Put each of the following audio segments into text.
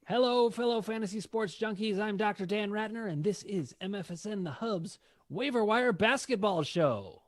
Hello, fellow fantasy sports junkies. I'm Dr. Dan Ratner, and this is MFSN The Hub's Waiver Wire Basketball Show.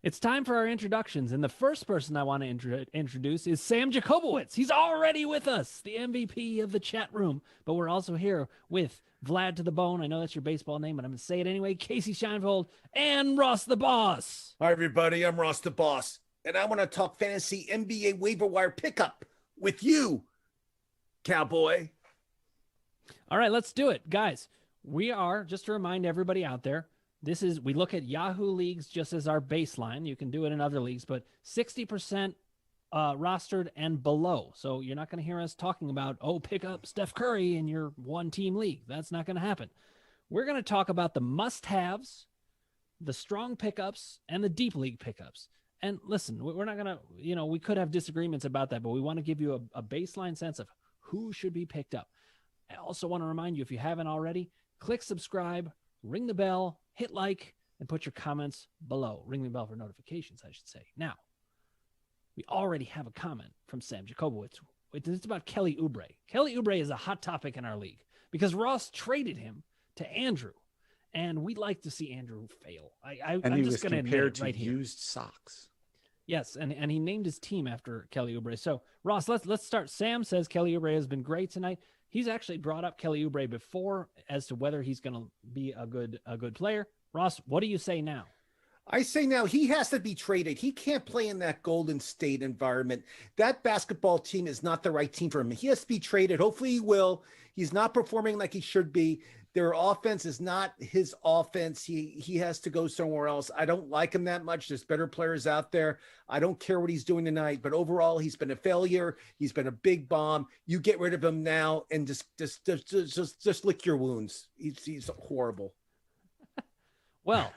It's time for our introductions, and the first person I want to introduce is Sam Jacobowitz. He's already with us, the MVP of the chat room, but we're also here with Vlad to the Bone. I know that's your baseball name, but I'm going to say it anyway. Casey Scheinfold and Ross the Boss. Hi, everybody. I'm Ross the Boss, and I want to talk fantasy NBA waiver wire pickup with you, cowboy. All right, let's do it. Guys, we are, just to remind everybody out there, we look at Yahoo leagues just as our baseline. You can do it in other leagues, but 60% rostered and below. So you're not going to hear us talking about, pick up Steph Curry in your one-team league. That's not going to happen. We're going to talk about the must-haves, the strong pickups, and the deep league pickups. And listen, we're not going to, we could have disagreements about that, but we want to give you a baseline sense of who should be picked up. I also want to remind you, if you haven't already, click subscribe, ring the bell, hit like, and put your comments below. Ring the bell for notifications, I should say. Now, we already have a comment from Sam Jacobowitz. It's about Kelly Oubre. Kelly Oubre is a hot topic in our league because Ross traded him to Andrew, and we'd like to see Andrew fail. I'm just going to admit it right here. Used socks. Yes, and he named his team after Kelly Oubre. So, Ross, let's start. Sam says Kelly Oubre has been great tonight. He's actually brought up Kelly Oubre before as to whether he's going to be a good player. Ross, what do you say now? I say now he has to be traded. He can't play in that Golden State environment. That basketball team is not the right team for him. He has to be traded. Hopefully he will. He's not performing like he should be. Their offense is not his offense. He has to go somewhere else. I don't like him that much. There's better players out there. I don't care what he's doing tonight, but overall he's been a failure. He's been a big bomb. You get rid of him now and just lick your wounds. He's horrible. Well,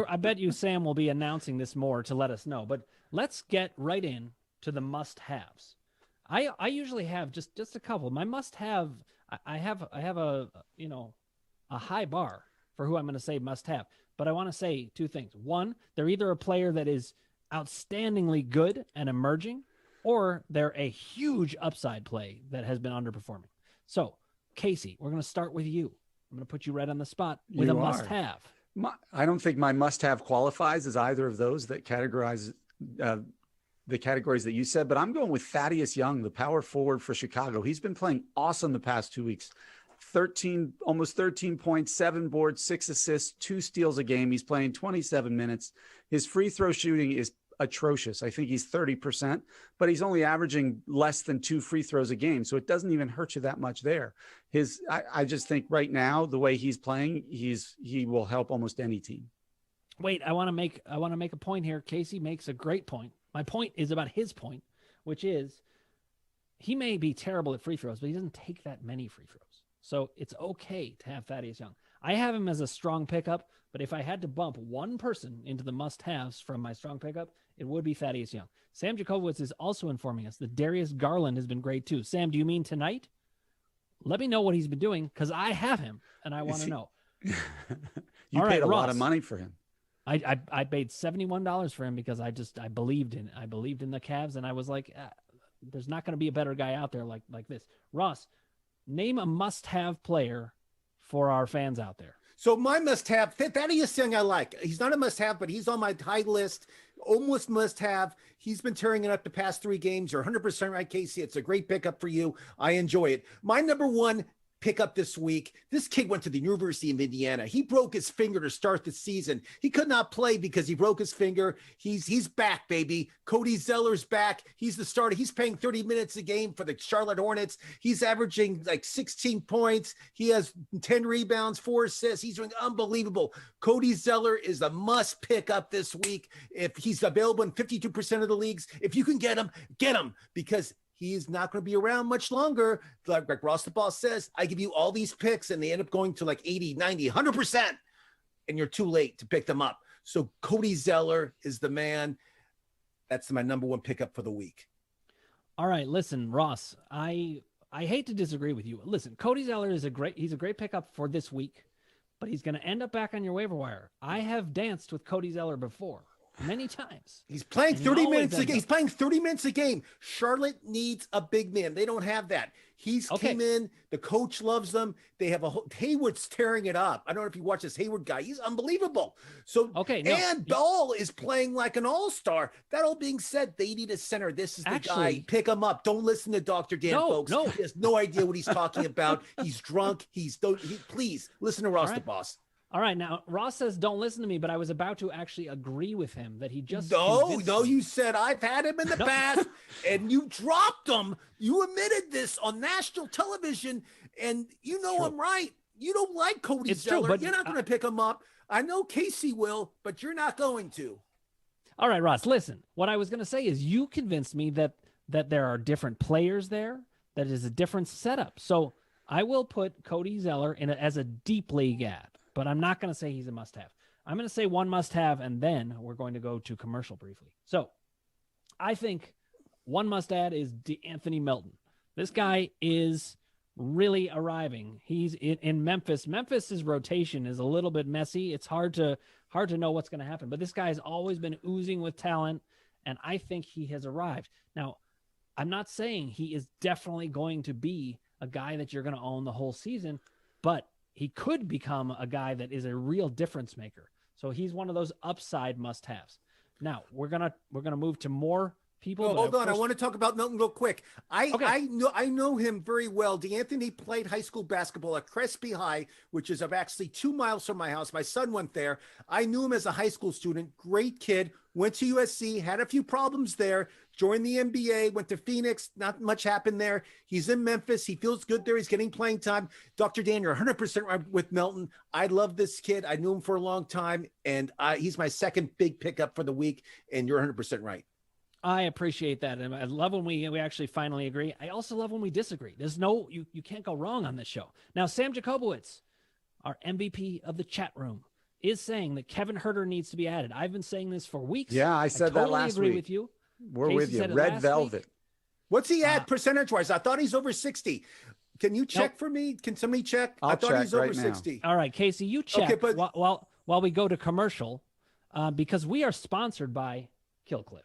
I bet you Sam will be announcing this more to let us know, but let's get right in to the must-haves. I usually have just a couple. My must-have, I have a high bar for who I'm going to say must-have, but I want to say two things. One, they're either a player that is outstandingly good and emerging, or they're a huge upside play that has been underperforming. So, Casey, we're going to start with you. I'm going to put you right on the spot with a must-have. I don't think my must-have qualifies as either of those that categorize the categories that you said, but I'm going with Thaddeus Young, the power forward for Chicago. He's been playing awesome the past 2 weeks. Almost 13 points, 7 boards, 6 assists, 2 steals a game. He's playing 27 minutes. His free throw shooting is atrocious. I think he's 30%, but he's only averaging less than 2 free throws a game. So it doesn't even hurt you that much there. I just think right now, the way he's playing, he will help almost any team. Wait, I want to make a point here. Casey makes a great point. My point is about his point, which is he may be terrible at free throws, but he doesn't take that many free throws. So it's okay to have Thaddeus Young. I have him as a strong pickup, but if I had to bump one person into the must-haves from my strong pickup, it would be Thaddeus Young. Sam Jacobowitz is also informing us that Darius Garland has been great too. Sam, do you mean tonight? Let me know what he's been doing because I have him and I want to know. You paid a lot of money for him. I paid $71 for him because I believed in the Cavs, and I was like, there's not going to be a better guy out there like this. Ross, name a must-have player for our fans out there. So my must-have, Thaddeus Young I like. He's not a must-have, but he's on my high list, almost must-have. He's been tearing it up the past 3 games. You're 100% right, Casey. It's a great pickup for you. I enjoy it. My number one pickup this week, this kid went to the University of Indiana. He broke his finger to start the season. He could not play because he broke his finger. He's back, baby. Cody Zeller's back. He's the starter. He's playing 30 minutes a game for the Charlotte Hornets. He's averaging like 16 points. He has 10 rebounds, 4 assists. He's doing unbelievable. Cody Zeller is a must pick up this week. If he's available in 52% of the leagues, if you can get him because he's not going to be around much longer. Like Ross the Boss says, I give you all these picks and they end up going to like 80, 90, 100%. And you're too late to pick them up. So Cody Zeller is the man. That's my number one pickup for the week. All right, listen, Ross, I hate to disagree with you. Listen, Cody Zeller is he's a great pickup for this week, but he's going to end up back on your waiver wire. I have danced with Cody Zeller before, many times. He's playing And 30 always minutes a ends game. up- He's playing 30 minutes a game. Charlotte needs a big man. They don't have that. He's Okay. came in. The coach loves them. They have Hayward's tearing it up. I don't know if you watch this Hayward guy. He's unbelievable. So Okay, no, and Ball is playing like an all-star. That all being said, they need a center. This is the guy. Actually- Pick him up. Don't listen to Dr. Dan, No, folks. no. He has no idea what he's talking about. He's drunk. Please listen to Ross the right. Boss. All right, now Ross says don't listen to me, but I was about to actually agree with him that he just No, convinced no, me. you said I've had him in the past, and you dropped him. You admitted this on national television, and you know true. I'm right. You don't like Cody It's true, Zeller. but You're not going to pick him up. I know Casey will, but you're not going to. All right, Ross, listen. What I was going to say is you convinced me that there are different players there, that is a different setup. So I will put Cody Zeller as a deep league ad, but I'm not going to say he's a must-have. I'm going to say one must-have, and then we're going to go to commercial briefly. So I think one must-add is Anthony Melton. This guy is really arriving. He's in Memphis. Memphis's rotation is a little bit messy. It's hard to know what's going to happen, but this guy has always been oozing with talent, and I think he has arrived. Now, I'm not saying he is definitely going to be a guy that you're going to own the whole season, but he could become a guy that is a real difference maker. So he's one of those upside must-haves. Now we're gonna move to more people. Oh, but hold on. I first- want to talk about Milton real quick. I know him very well. DeAnthony played high school basketball at Crespi High, which is actually 2 miles from my house. My son went there. I knew him as a high school student. Great kid. Went to USC, had a few problems there, joined the NBA, went to Phoenix. Not much happened there. He's in Memphis. He feels good there. He's getting playing time. Dr. Dan, you're 100% right with Melton. I love this kid. I knew him for a long time, and he's my second big pickup for the week, and you're 100% right. I appreciate that. And I love when we actually finally agree. I also love when we disagree. There's you can't go wrong on this show. Now, Sam Jacobowitz, our MVP of the chat room, is saying that Kevin Herter needs to be added. I've been saying this for weeks. Yeah, I said that last agree week. with you. We're Casey with you. said it Red last Velvet. week. What's he at percentage-wise? I thought he's over 60. Can you check for me? Can somebody check? I I'll thought check he's over right now. 60. All right, Casey, you check Okay, but- while we go to commercial, because we are sponsored by Killcliff.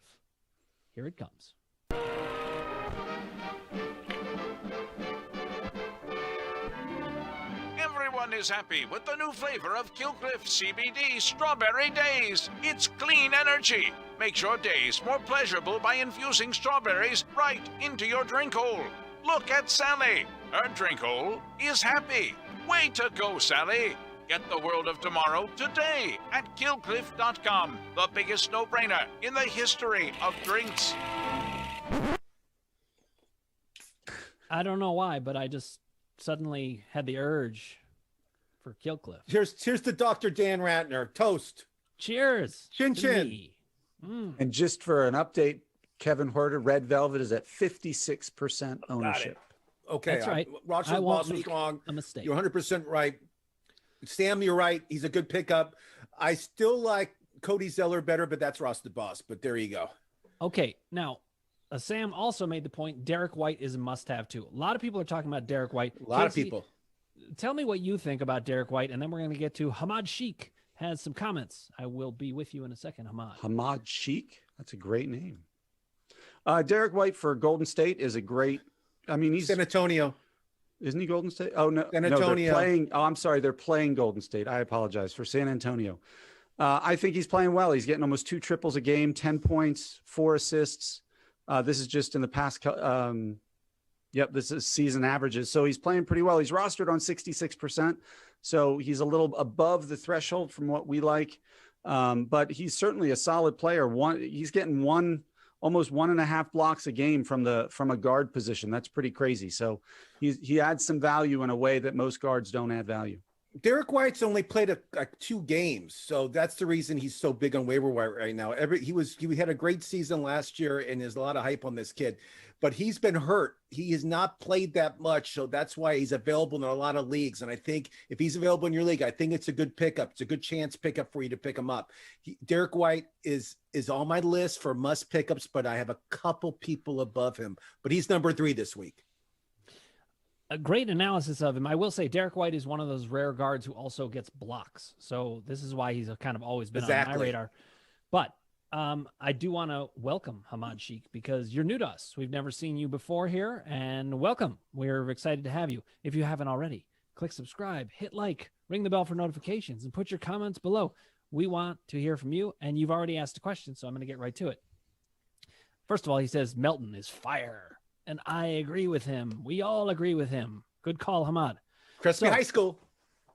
Here it comes. Everyone is happy with the new flavor of Killcliff CBD Strawberry Days. It's clean energy. Makes your days more pleasurable by infusing strawberries right into your drink hole. Look at Sally. Her drink hole is happy. Way to go, Sally. Get the world of tomorrow today at killcliff.com. The biggest no-brainer in the history of drinks. I don't know why, but I just suddenly had the urge for Killcliff. Here's the Dr. Dan Ratner. Toast. Cheers. Chin to chin. me. Mm. And just for an update, Kevin Herter, Red Velvet is at 56% ownership. Okay. That's right. Roger I won't Boss was make wrong. a mistake. You're 100% right. Sam, you're right. He's a good pickup. I still like Cody Zeller better, but that's Ross the Boss. But there you go. Okay, now Sam also made the point Derek White is a must-have too. A lot of people are talking about Derek White. A lot of Casey, people. Tell me what you think about Derek White, and then we're going to get to Hamad Sheikh has some comments. I will be with you in a second, Hamad. Hamad Sheikh. That's a great name. Derek White for Golden State is a great. I mean, he's San Antonio. Isn't he Golden State? Oh no, San no, Antonio. they're playing. Oh, I'm sorry, they're playing Golden State. I apologize for San Antonio. I think he's playing well. He's getting almost 2 triples a game, 10 points, 4 assists. This is just in the past. This is season averages. So he's playing pretty well. He's rostered on 66%. So he's a little above the threshold from what we like. But he's certainly a solid player. He's getting almost 1.5 blocks a game from a guard position. That's pretty crazy. So he adds some value in a way that most guards don't add value. Derek White's only played 2 games, so that's the reason he's so big on waiver wire right now. He had a great season last year, and there's a lot of hype on this kid, but he's been hurt. He has not played that much, so that's why he's available in a lot of leagues. And I think if he's available in your league, I think it's a good pickup. It's a good chance pickup for you to pick him up. Derek White is on my list for must pickups, but I have a couple people above him. But he's number 3 this week. a great analysis of him. I will say Derek White is one of those rare guards who also gets blocks. So this is why he's kind of always been on my radar. But I do want to welcome Hamad Sheikh because you're new to us. We've never seen you before here, and welcome. We're excited to have you. If you haven't already, click subscribe, hit like, ring the bell for notifications, and put your comments below. We want to hear from you, and you've already asked a question, so I'm going to get right to it. First of all, he says Melton is fire, and I agree with him. We all agree with him. Good call, Hamad. Crespi High School.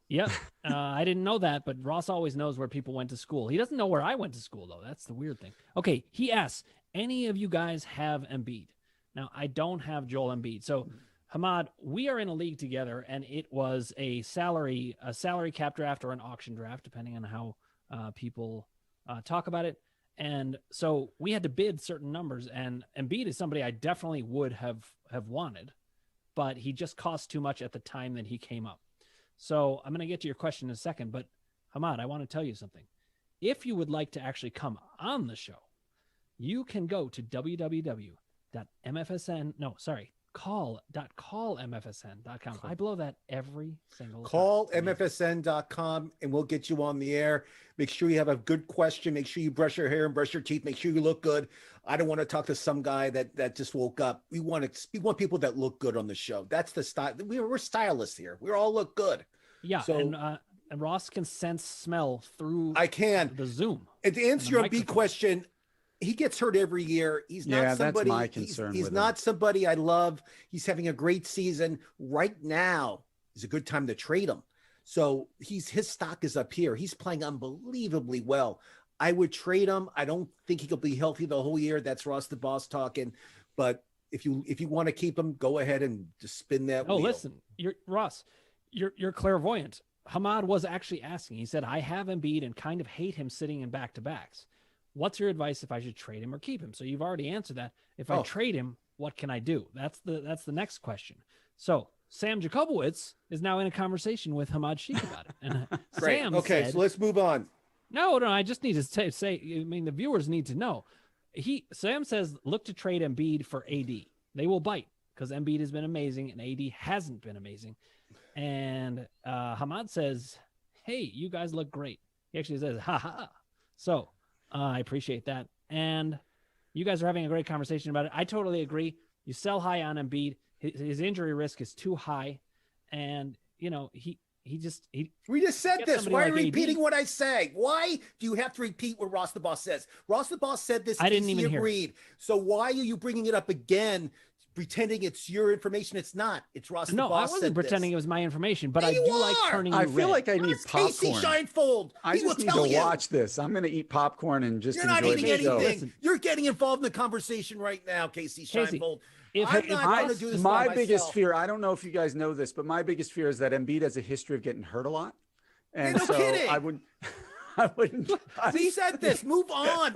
Yep. I didn't know that, but Ross always knows where people went to school. He doesn't know where I went to school, though. That's the weird thing. Okay, he asks, any of you guys have Embiid? Now, I don't have Joel Embiid. So, Hamad, we are in a league together, and it was a salary cap draft or an auction draft, depending on how people talk about it. And so we had to bid certain numbers, and Embiid is somebody I definitely would have wanted, but he just cost too much at the time that he came up. So I'm going to get to your question in a second, but Hamad, I want to tell you something. If you would like to actually come on the show, you can go to call.mfsn.com. I blow that every single time. Call mfsn.com and we'll get you on the air. Make sure you have a good question. Make sure you brush your hair and brush your teeth. Make sure you look good. I don't want to talk to some guy that just woke up. We want people that look good on the show. That's the style. We're stylists here. We all look good. Yeah. So, and Ross can sense smell through the Zoom. And to answer your Embiid question, he gets hurt every year. He's not somebody. That's my concern. He's not somebody I love. He's having a great season right now. Is a good time to trade him. So his stock is up here. He's playing unbelievably well. I would trade him. I don't think he could be healthy the whole year. That's Ross the boss talking. But if you want to keep him, go ahead and just spin that wheel. Listen, Ross, you're clairvoyant. Hamad was actually asking. He said, I have Embiid and kind of hate him sitting in back-to-backs. What's your advice if I should trade him or keep him? So you've already answered that. If I trade him, what can I do? That's the next question. So Sam Jacobowitz is now in a conversation with Hamad Sheikh about it. And Sam said, so let's move on. No, I just need to say, I mean, the viewers need to know. Sam says, look to trade Embiid for AD. They will bite because Embiid has been amazing and AD hasn't been amazing. And Hamad says, hey, you guys look great. He actually says, ha ha. So I appreciate that. And you guys are having a great conversation about it. I totally agree. You sell high on Embiid. His injury risk is too high. And, you know, we just said this. Why are you repeating what I say? Why do you have to repeat what Ross the Boss says? Ross the Boss said this. I didn't even hear it. So why are you bringing it up again, pretending it's your information? It's not. It's Ross the Boss. No, I wasn't pretending it was my information, but I do like turning you red. I feel like I need popcorn. Casey Scheinfold. I just need to watch this. I'm going to eat popcorn and just enjoy the show. You're not eating anything. You're getting involved in the conversation right now, Casey Scheinfold. My biggest fear, I don't know if you guys know this, but my biggest fear is that Embiid has a history of getting hurt a lot. And no kidding. I wouldn't. We said this. Move on.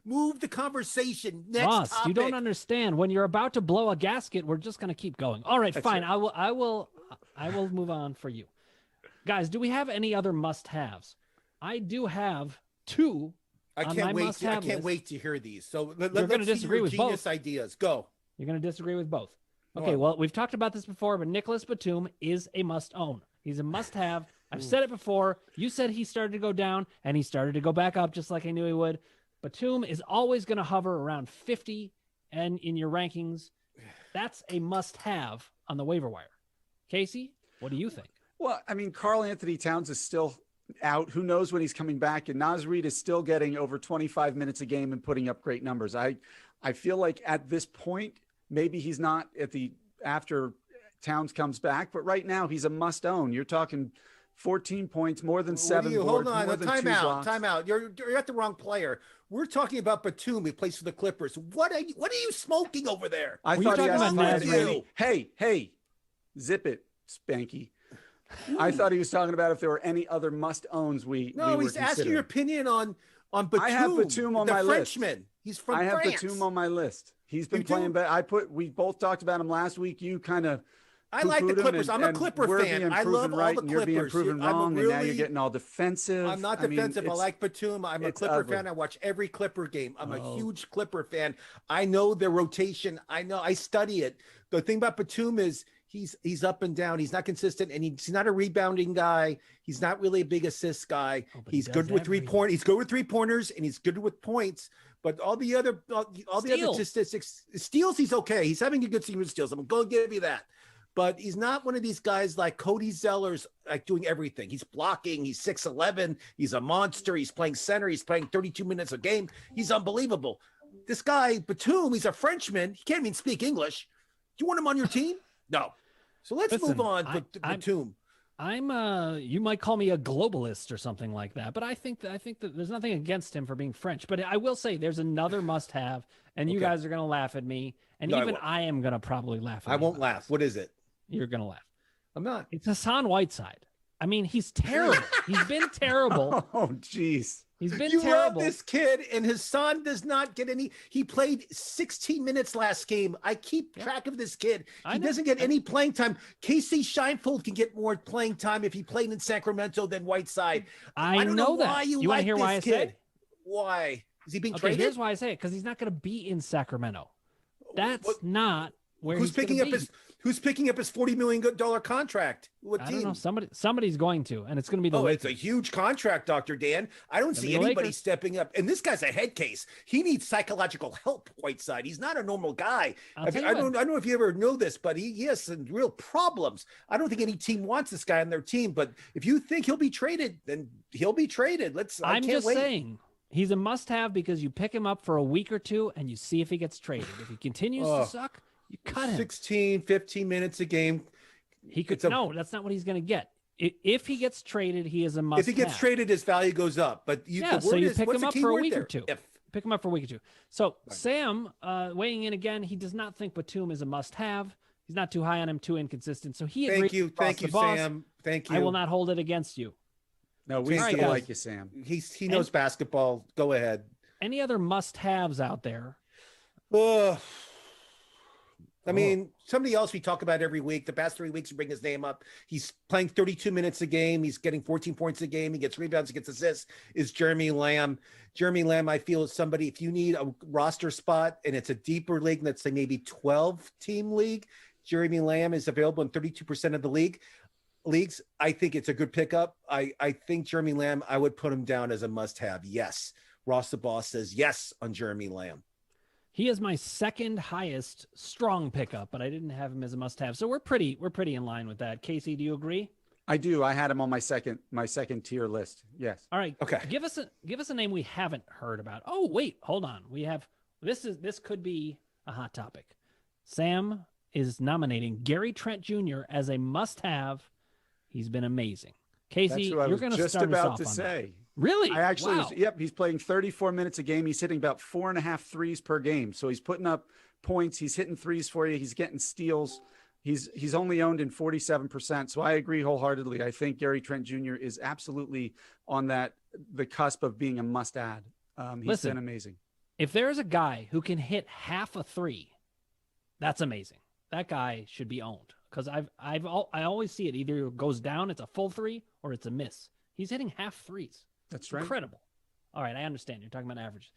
Move the conversation. Next Ross, topic. You don't understand. When you're about to blow a gasket, we're just going to keep going. All right, fine. I will move on for you. Guys, do we have any other must-haves? I do have two. I can't wait to hear these. So you're going to disagree with both ideas. Go. You're going to disagree with both. Okay, well, we've talked about this before, but Nicholas Batum is a must-own. He's a must-have. I've said it before. You said he started to go down, and he started to go back up just like I knew he would. Batum is always going to hover around 50 and in your rankings. That's a must-have on the waiver wire. Casey, what do you think? Well, I mean, Karl Anthony Towns is still out. Who knows when he's coming back? And Naz Reid is still getting over 25 minutes a game and putting up great numbers. I feel like at this point, maybe he's not after Towns comes back, but right now he's a must own. You're talking 14 points, more than 7 boards. Hold on, more than time out. You're at the wrong player. We're talking about Batum. He plays for the Clippers. What are you smoking over there? I thought he was Hey, zip it, Spanky. I thought he was talking about if there were any other must-owns we were he's asking your opinion on Batum. I have Batum on my Frenchman. list. He's from France. I have Batum on my list. He's been playing better. We both talked about him last week. You kind of I like the Clippers. I'm a Clipper fan. I love all the Clippers. You're being proven wrong, and now you're getting all defensive. I'm not defensive. I like Batum. I'm a Clipper fan. I watch every Clipper game. I'm a huge Clipper fan. I know their rotation. I study it. The thing about Batum is he's up and down. He's not consistent, and he's not a rebounding guy. He's not really a big assist guy. He's good with three-point. He's good with three-pointers, and he's good with points. But all the other statistics, steals, he's okay. He's having a good season with steals. I'm going to give you that. But he's not one of these guys like Cody Zeller's, like doing everything. He's blocking. He's 6'11". He's a monster. He's playing center. He's playing 32 minutes a game. He's unbelievable. This guy, Batum, he's a Frenchman. He can't even speak English. Do you want him on your team? No. So let's move on to Batum. You might call me a globalist or something like that, but I think that there's nothing against him for being French. But I will say there's another must-have, and you guys are going to laugh at me, and even I am going to probably laugh at you. I won't laugh. What is it? You're going to laugh. I'm not. It's Hassan Whiteside. I mean, he's terrible. He's been terrible. Oh, jeez. He's been you terrible. Love this kid, and his son does not get any. He played 16 minutes last game. I keep track of this kid. He doesn't get any playing time. Casey Scheinfeld can get more playing time if he played in Sacramento than Whiteside. I don't know that. Why you want to like hear this why I kid? say it? Why is he being traded? Here's why I say it, because he's not going to be in Sacramento. That's not where who's he's picking up be. Who's picking up his $40 million contract? What team? I don't know. Somebody's going to, and it's going to be the Lakers. It's a huge contract, Dr. Dan. I don't see anybody Lakers. stepping up. And this guy's a head case. He needs psychological help, Whiteside. He's not a normal guy. I don't know if you ever know this, but he has some real problems. I don't think any team wants this guy on their team, but if you think he'll be traded, then he'll be traded. I'm just saying. He's a must-have because you pick him up for a week or two and you see if he gets traded. If he continues to suck, you cut him. 16, 15 minutes a game. He could. No, that's not what he's going to get. If he gets traded, he is a must-have. If he gets traded, his value goes up. But so you pick him up for a week or two. Pick him up for a week or two. So Sam, weighing in again, he does not think Batum is a must-have. He's not too high on him, too inconsistent. So he agrees. Thank you, Sam. Thank you. I will not hold it against you. No, we still like you, Sam. He knows basketball. Go ahead. Any other must-haves out there? I mean, somebody else we talk about every week. The past 3 weeks, we bring his name up. He's playing 32 minutes a game. He's getting 14 points a game. He gets rebounds. He gets assists. Is Jeremy Lamb. Jeremy Lamb, I feel, is somebody, if you need a roster spot and it's a deeper league, let's say maybe 12-team league, Jeremy Lamb is available in 32% of the leagues. I think it's a good pickup. I think Jeremy Lamb, I would put him down as a must-have. Yes. Ross the Boss says yes on Jeremy Lamb. He is my second highest strong pickup, but I didn't have him as a must-have. So we're pretty in line with that. Casey, do you agree? I do. I had him on my second tier list. Yes. All right. Okay. Give us a name we haven't heard about. Oh, wait, hold on. We have this could be a hot topic. Sam is nominating Gary Trent Jr. as a must-have. He's been amazing. Casey, you're going to start us off on that. Really? I actually, he's playing 34 minutes a game. He's hitting about 4.5 threes per game. So he's putting up points. He's hitting threes for you. He's getting steals. He's only owned in 47%. So I agree wholeheartedly. I think Gary Trent Jr. is absolutely on the cusp of being a must add. He's been amazing. If there's a guy who can hit half a three, that's amazing. That guy should be owned because I always see it. Either it goes down, it's a full three, or it's a miss. He's hitting half threes. That's right. Incredible. All right, I understand. You're talking about averages.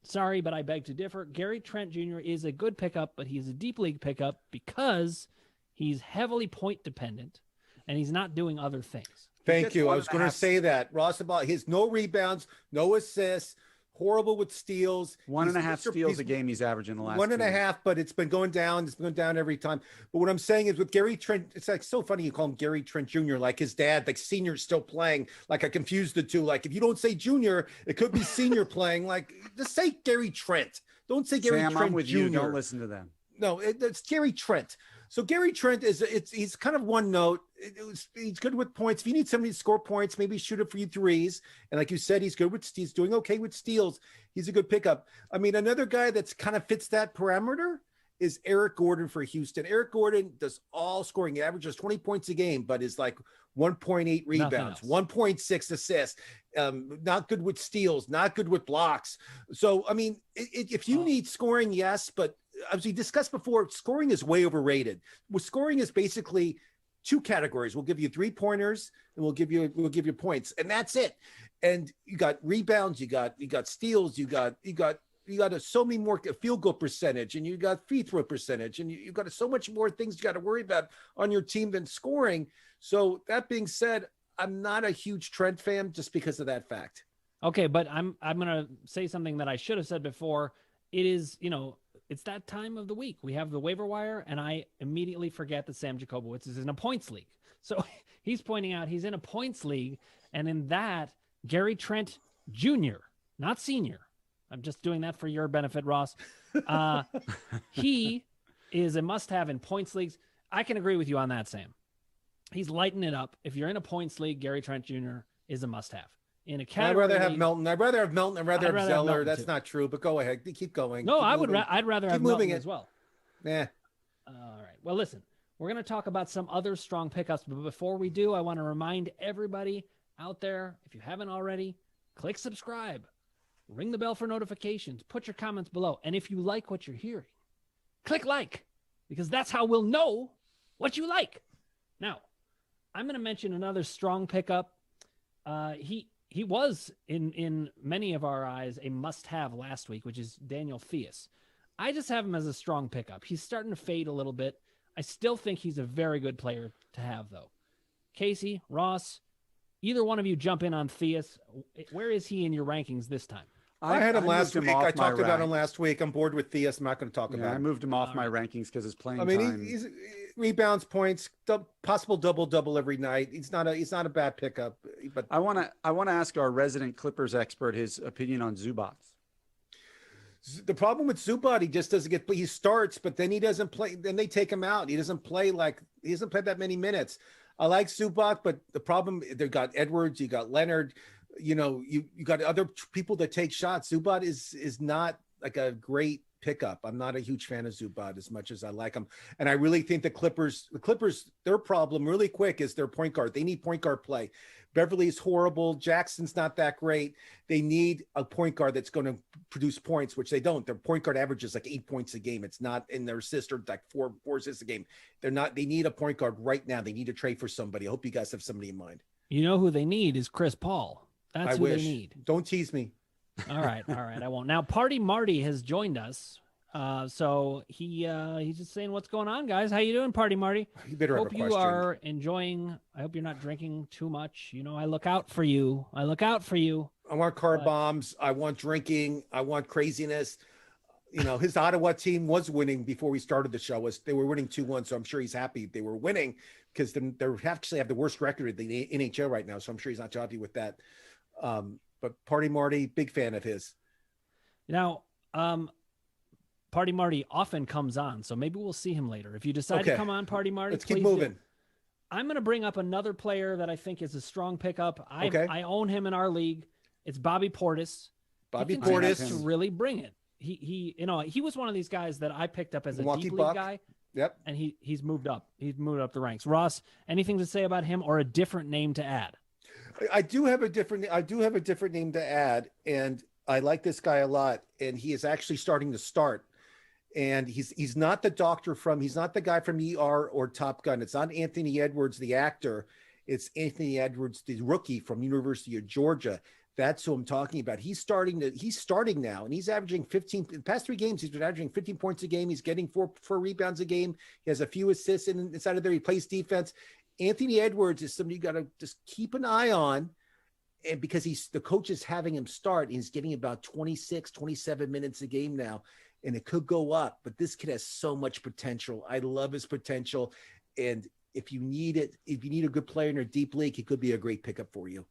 Sorry, but I beg to differ. Gary Trent Jr. is a good pickup, but he's a deep league pickup because he's heavily point dependent and he's not doing other things. Thank you. I was going to say that. Ross, about his no rebounds, no assists, horrible with steals. 1.5 steals a game he's averaging the last 1.5, but it's been going down. It's been going down every time. But what I'm saying is with Gary Trent, it's like so funny you call him Gary Trent Jr. like his dad, like senior's still playing. Like I confused the two. Like if you don't say junior, it could be senior playing. Like just say Gary Trent. Don't say Gary Trent I'm with Jr. You. Don't listen to them. No, it's Gary Trent. So Gary Trent he's kind of one note. He's good with points. If you need somebody to score points, maybe shoot a few threes. And like you said, he's doing okay with steals. He's a good pickup. I mean, another guy that's kind of fits that parameter is Eric Gordon for Houston. Eric Gordon does all scoring. He averages 20 points a game, but is like 1.8 rebounds, 1.6 assists. Not good with steals, not good with blocks. So, I mean, if you need scoring, yes, but as we discussed before, scoring is way overrated. Scoring is basically two categories. We'll give you 3-pointers and we'll give you points, and that's it. And you got rebounds, you got steals, you got so many more field goal percentage, and you got free throw percentage, and you've got so much more things you got to worry about on your team than scoring. So that being said, I'm not a huge Trent fan just because of that fact. Okay, but I'm going to say something that I should have said before. It is, it's that time of the week. We have the waiver wire, and I immediately forget that Sam Jacobowitz is in a points league. So he's pointing out he's in a points league, and in that, Gary Trent Jr., not senior. I'm just doing that for your benefit, Ross. He is a must-have in points leagues. I can agree with you on that, Sam. He's lighting it up. If you're in a points league, Gary Trent Jr. is a must-have. In a category I'd rather have league, Melton. I'd rather have Melton. I'd rather have Zeller. Melton That's too. not true, but go ahead. Keep going. No, Keep I'd moving. rather have moving Melton it. as well. Yeah. All right. Well, listen, we're going to talk about some other strong pickups, but before we do, I want to remind everybody out there, if you haven't already, click subscribe, ring the bell for notifications, put your comments below, and if you like what you're hearing, click like, because that's how we'll know what you like. Now, I'm going to mention another strong pickup. He was in many of our eyes a must-have last week, which is Daniel Theus. I just have him as a strong pickup. He's starting to fade a little bit. I still think he's a very good player to have, though. Casey, Ross, either one of you jump in on Theus. Where is he in your rankings this time? I had him last week. I talked about him ranks. last week. I'm bored with Theus. I'm not going to talk about I him. moved him off my rankings because his playing I mean, time. he's rebounds, points, possible double every night. He's not a bad pickup. But I want to ask our resident Clippers expert his opinion on Zubac. The problem with Zubac, he just doesn't get. He starts, but then he doesn't play. Then they take him out. He doesn't play that many minutes. I like Zubac, but the problem, they got Edwards, you got Leonard. You got other people that take shots. Zubac is not like a great pickup. I'm not a huge fan of Zubac as much as I like him. And I really think the Clippers, their problem really quick is their point guard. They need point guard play. Beverly's horrible. Jackson's not that great. They need a point guard that's going to produce points, which they don't. Their point guard averages like 8 points a game. It's not in their assist or like four assists a game. They need a point guard right now. They need to trade for somebody. I hope you guys have somebody in mind. You know who they need is Chris Paul. That's who they need. Don't tease me. All right. I won't. Now, Party Marty has joined us. So he's just saying, what's going on, guys? How you doing, Party Marty? You better have a question. Hope you are enjoying. I hope you're not drinking too much. I look out for you. I want car bombs. I want drinking. I want craziness. His Ottawa team was winning before we started the show. They were winning 2-1, so I'm sure he's happy they were winning because they actually have the worst record in the NHL right now. So I'm sure he's not too happy with that. But Party Marty, big fan of his. Now, Party Marty often comes on, so maybe we'll see him later. If you decide to come on, Party Marty, let's keep moving. I'm going to bring up another player that I think is a strong pickup. I own him in our league. It's Bobby Portis. Bobby Portis Portis to really bring it. He was one of these guys that I picked up as a Milwaukee deep league Buck. guy. Yep. And he's moved up. He's moved up the ranks. Ross, anything to say about him or a different name to add? I do have a different name to add, and I like this guy a lot. And he is actually starting to start. And he's not the he's not the guy from ER or Top Gun. It's not Anthony Edwards, the actor. It's Anthony Edwards, the rookie from University of Georgia. That's who I'm talking about. He's starting now, and he's averaging 15. In the past 3 games, he's been averaging 15 points a game. He's getting four rebounds a game. He has a few assists inside of there. He plays defense. Anthony Edwards is somebody you got to just keep an eye on, and because the coach is having him start. He's getting about 26, 27 minutes a game now, and it could go up. But this kid has so much potential. I love his potential, and if you need a good player in a deep league, he could be a great pickup for you.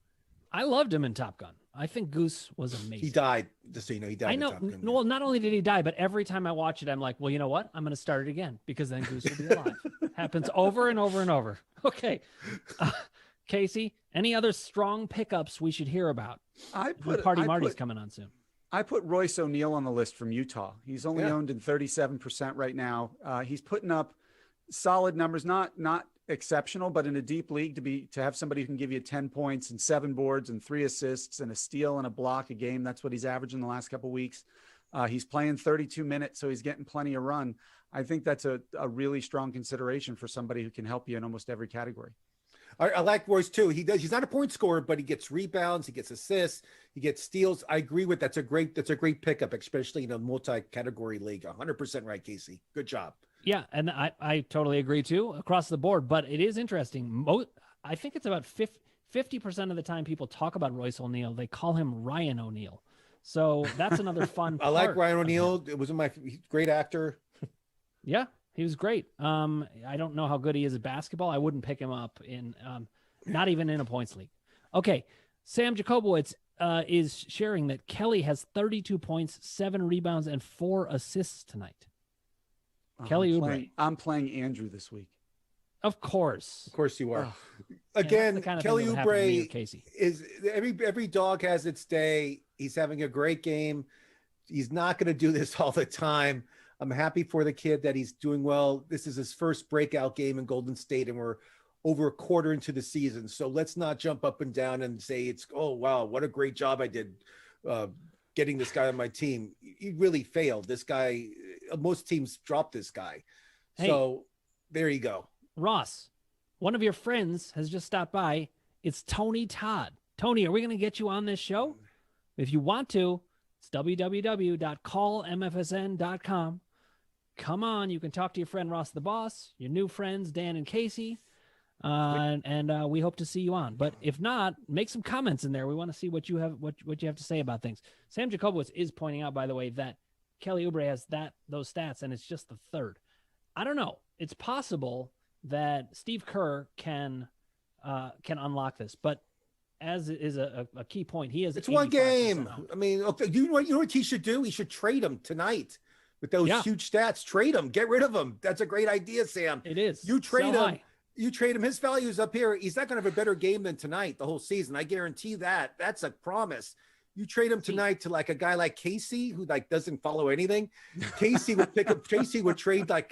I loved him in Top Gun. I think Goose was amazing. He died, just so you know. He died. I know. In Top Gun. Well, not only did he die, but every time I watch it, I'm like, well, you know what? I'm going to start it again because then Goose will be alive. Happens over and over and over. Okay. Casey, any other strong pickups we should hear about? Marty's coming on soon. I put Royce O'Neal on the list from Utah. He's only owned in 37% right now. He's putting up solid numbers, not exceptional, but in a deep league to have somebody who can give you 10 points and 7 boards and 3 assists and a steal and a block a game. That's what he's averaging the last couple of weeks. He's playing 32 minutes, so he's getting plenty of run. I think that's a really strong consideration for somebody who can help you in almost every category. I like Royce too. He's not a point scorer, but he gets rebounds, he gets assists, he gets steals. I agree with that's a great pickup, especially in a multi-category league. 100% right, Casey. Good job. Yeah, and I totally agree too across the board. But it is interesting. I think it's about 50% of the time people talk about Royce O'Neal, they call him Ryan O'Neal. So that's another fun. I like Ryan O'Neal. It was my great actor. Yeah, he was great. I don't know how good he is at basketball. I wouldn't pick him up in, not even in a points league. Okay, Sam Jacobowitz is sharing that Kelly has 32 points, 7 rebounds, and 4 assists tonight. Kelly Oubre. I'm playing Andrew this week. Of course you are. Oh. Again, kind of Kelly Oubre Casey. is every dog has its day. He's having a great game. He's not going to do this all the time. I'm happy for the kid that he's doing well. This is his first breakout game in Golden State, and we're over a quarter into the season. So let's not jump up and down and say it's, oh, wow, what a great job I did getting this guy on my team. He really failed. This guy, most teams drop this guy. Hey, so there you go. Ross, one of your friends has just stopped by. It's Tony Todd. Tony, are we going to get you on this show? If you want to, it's www.callmfsn.com. Come on, you can talk to your friend Ross the Boss, your new friends Dan and Casey, and we hope to see you on. But if not, make some comments in there. We want to see what you have to say about things. Sam Jacobowitz is pointing out, by the way, that Kelly Oubre has those stats, and it's just the third. I don't know. It's possible that Steve Kerr can unlock this, but as is a key point, he has. It's one game. I mean, okay, you know what he should do? He should trade him tonight with those huge stats. Trade him. Get rid of him. That's a great idea, Sam. It is. You trade him. You trade him. His value is up here. He's not going to have a better game than tonight the whole season. I guarantee that. That's a promise. You trade him tonight to like a guy like Casey, who like doesn't follow anything. Casey would pick up. Casey would trade like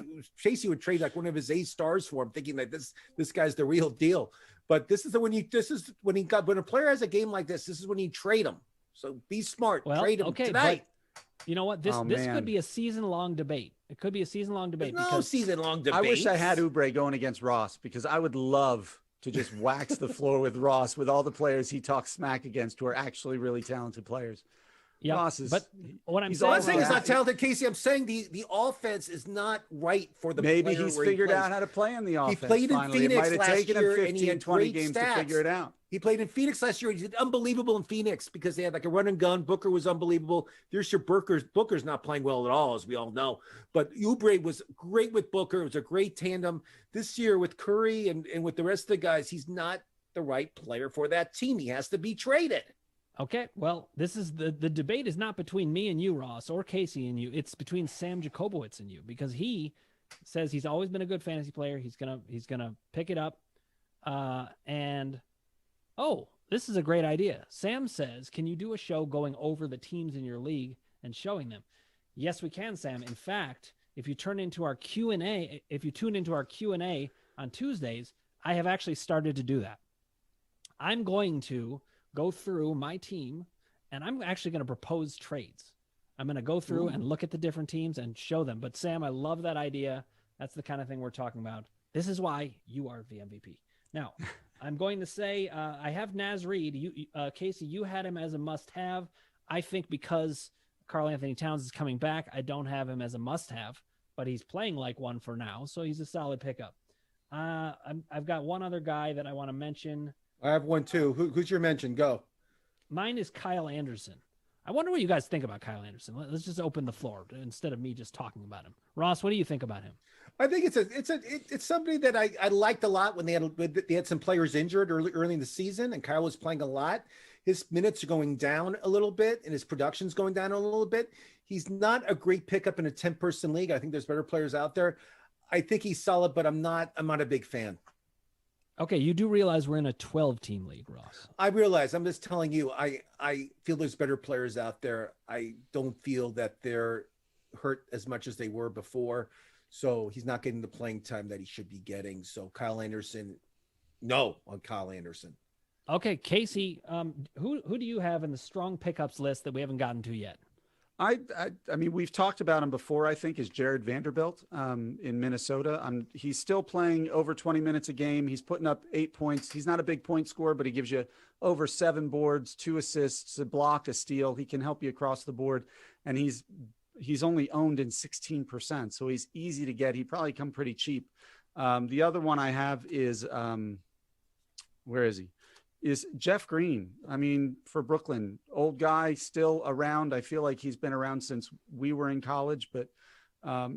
one of his A stars for him, thinking that this guy's the real deal. But this is when a player has a game like this. This is when you trade him. So be smart. Trade him tonight. But you know what? This could be a season-long debate. It could be a season-long debate. There's no season-long debate. I wish I had Oubre going against Ross, because I would love to just wax the floor with Ross with all the players he talks smack against who are actually really talented players. Yeah, Ross is, but what I'm saying is not talented, Casey. I'm saying the offense is not right for the maybe he's figured out how to play in the offense. He played in Phoenix last year, and he had 20 games stats. to figure it out. He played in Phoenix last year. He did unbelievable in Phoenix because they had like a run and gun. Booker was unbelievable. There's your Booker's not playing well at all, as we all know. But Oubre was great with Booker. It was a great tandem. This year with Curry and with the rest of the guys, he's not the right player for that team. He has to be traded. Okay, well, this is the debate is not between me and you, Ross, or Casey and you. It's between Sam Jacobowitz and you, because he says he's always been a good fantasy player. He's gonna pick it up. This is a great idea. Sam says, can you do a show going over the teams in your league and showing them? Yes, we can, Sam. In fact, if you tune into our Q&A on Tuesdays, I have actually started to do that. I'm going to go through my team, and I'm actually going to propose trades. I'm going to go through and look at the different teams and show them. But Sam, I love that idea. That's the kind of thing we're talking about. This is why you are the MVP. Now, I'm going to say I have Naz Reid. Casey, you had him as a must-have. I think because Karl Anthony Towns is coming back, I don't have him as a must-have, but he's playing like one for now, so he's a solid pickup. I've got one other guy that I want to mention. I have one too. Who's your mention? Go. Mine is Kyle Anderson. I wonder what you guys think about Kyle Anderson. Let's just open the floor instead of me just talking about him. Ross, what do you think about him? I think it's somebody that I liked a lot when they had some players injured early in the season, and Kyle was playing a lot. His minutes are going down a little bit, and his production's going down a little bit. He's not a great pickup in a 10-person league. I think there's better players out there. I think he's solid, but I'm not a big fan. Okay, you do realize we're in a 12-team league, Ross. I realize. I'm just telling you, I feel there's better players out there. I don't feel that they're hurt as much as they were before. So he's not getting the playing time that he should be getting. So Kyle Anderson, no on Kyle Anderson. Okay, Casey, who do you have in the strong pickups list that we haven't gotten to yet? I mean, we've talked about him before, I think, is Jared Vanderbilt in Minnesota. He's still playing over 20 minutes a game. He's putting up 8 points. He's not a big point scorer, but he gives you over 7 boards, 2 assists, a block, a steal. He can help you across the board. And he's only owned in 16%. So he's easy to get. He'd probably come pretty cheap. The other one I have is, where is he? Is Jeff Green. I mean, for Brooklyn, old guy, still around. I feel like he's been around since we were in college, but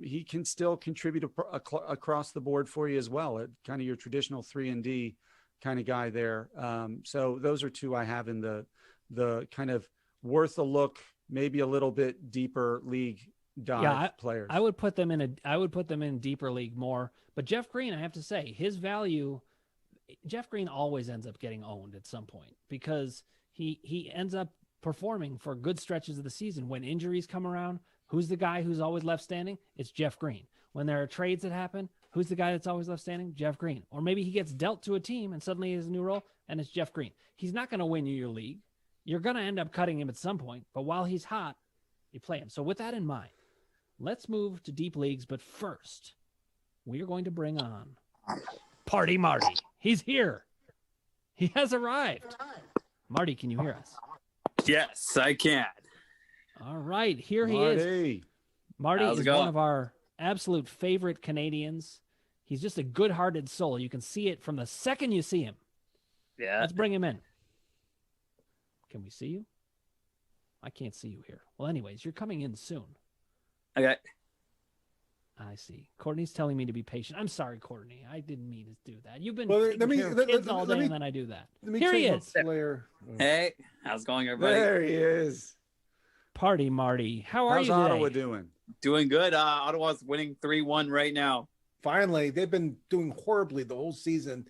he can still contribute across the board for you as well. Kind of your traditional 3-and-D kind of guy there. So those are 2 I have in the kind of worth a look, maybe a little bit deeper league dive players. I would put them in deeper league more. But Jeff Green, I have to say, his value. Jeff Green always ends up getting owned at some point because he ends up performing for good stretches of the season. When injuries come around, who's the guy who's always left standing? It's Jeff Green. When there are trades that happen, who's the guy that's always left standing? Jeff Green. Or maybe he gets dealt to a team and suddenly he has a new role and it's Jeff Green. He's not going to win you your league. You're going to end up cutting him at some point, but while he's hot, you play him. So with that in mind, let's move to deep leagues. But first, we are going to bring on Party Marty. He's here. He has arrived. Marty, can you hear us? Yes, I can. All right, here he is. Marty is one of our absolute favorite Canadians. He's just a good-hearted soul. You can see it from the second you see him. Yeah. Let's bring him in. Can we see you? I can't see you here. Well, anyways, you're coming in soon. Okay. I see. Courtney's telling me to be patient. I'm sorry, Courtney. I didn't mean to do that. You've been taking care of kids all day, and then I do that. Here he is. Hey, how's it going, everybody? There he is. Party Marty. How are you today? How's Ottawa doing? Doing good. Ottawa's winning 3-1 right now. Finally, they've been doing horribly the whole season.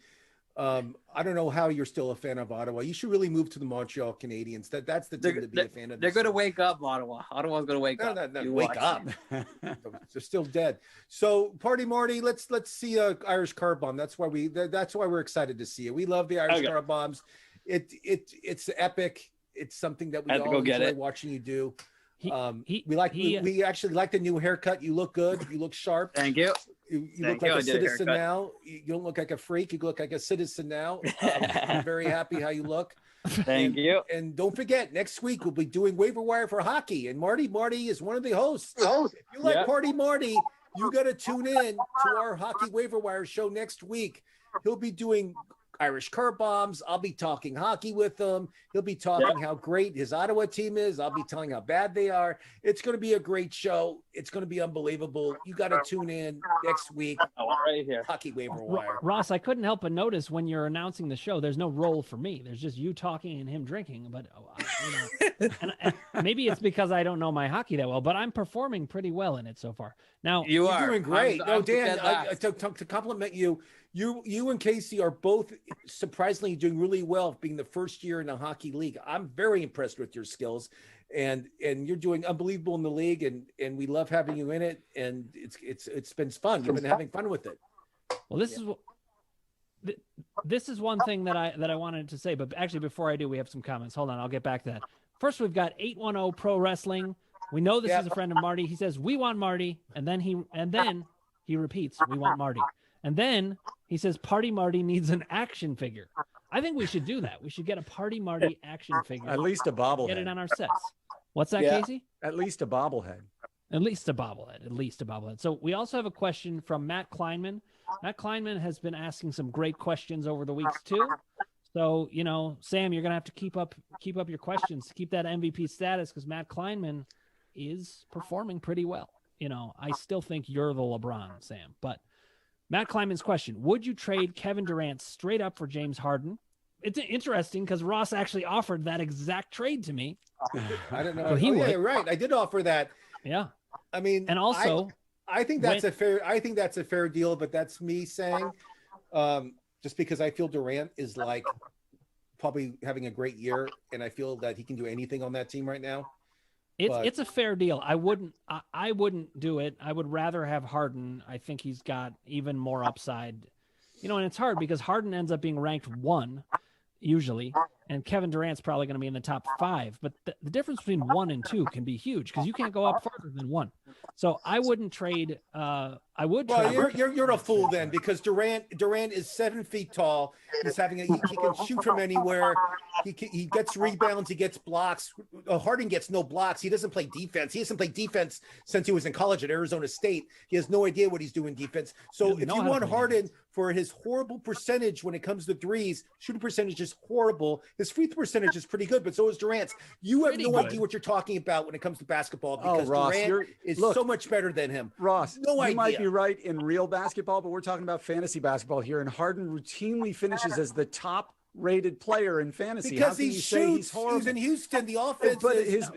I don't know how you're still a fan of Ottawa. You should really move to the Montreal Canadiens. That's the team to be a fan of. They're going to wake up, Ottawa. Ottawa's going to wake up. No, wake up. They're still dead. So, Party Marty, let's see Irish car bomb. That's why we're excited to see it. We love the Irish car bombs. It's epic. It's something that we all enjoy watching you do. We actually like the new haircut. You look good. You look sharp. Thank you. You look like a citizen now. You don't look like a freak. You look like a citizen now. I'm very happy how you look. Thank you. And don't forget, next week we'll be doing Waiver Wire for hockey. And Marty is one of the hosts. If you like Party Marty, you got to tune in to our Hockey Waiver Wire show next week. He'll be doing Irish car bombs. I'll be talking hockey with him. He'll be talking how great his Ottawa team is. I'll be telling how bad they are. It's going to be a great show. It's going to be unbelievable. You got to tune in next week. Right here. Hockey Waiver Wire. Ross, I couldn't help but notice when you're announcing the show, there's no role for me. There's just you talking and him drinking. But and maybe it's because I don't know my hockey that well, but I'm performing pretty well in it so far. Now you're doing great. Dan, to compliment you. You and Casey are both surprisingly doing really well, being the first year in the hockey league. I'm very impressed with your skills, and you're doing unbelievable in the league, and we love having you in it. And it's been fun. You've been having fun with it. Well, this is one thing that I wanted to say, but actually before I do, we have some comments. Hold on, I'll get back to that. First, we've got 810 Pro Wrestling. We know this is a friend of Marty. He says we want Marty, and then he repeats we want Marty. And then he says, Party Marty needs an action figure. I think we should do that. We should get a Party Marty action figure. At least a bobblehead. Get it on our sets. What's that, Casey? At least a bobblehead. At least a bobblehead. So we also have a question from Matt Kleinman. Matt Kleinman has been asking some great questions over the weeks, too. So, Sam, you're going to have to keep up your questions to keep that MVP status because Matt Kleinman is performing pretty well. I still think you're the LeBron, Sam, but Matt Kleinman's question, would you trade Kevin Durant straight up for James Harden? It's interesting because Ross actually offered that exact trade to me. I don't know. So yeah, right. I did offer that. Yeah. I mean, and also I think that's a fair deal, but that's me saying just because I feel Durant is like probably having a great year and I feel that he can do anything on that team right now. It's a fair deal. I wouldn't do it. I would rather have Harden. I think he's got even more upside. And it's hard because Harden ends up being ranked 1 usually, and Kevin Durant's probably going to be in the top 5. But the difference between 1 and 2 can be huge because you can't go up further than 1. So I wouldn't trade. I would. Well, trade. you're a fool then, because Durant is 7 feet tall. He's having he can shoot from anywhere. He gets rebounds. He gets blocks. Harden gets no blocks. He doesn't play defense. He hasn't played defense since he was in college at Arizona State. He has no idea what he's doing defense. So if you want Harden for his horrible percentage when it comes to threes, shooting percentage is horrible. His free throw percentage is pretty good, but so is Durant's. You have no idea what you're talking about when it comes to basketball, because Ross, Durant is so much better than him. Ross, no idea. You might be right in real basketball, but we're talking about fantasy basketball here, and Harden routinely finishes as the top-rated player in fantasy. Because he shoots. He's in Houston. The offense, but his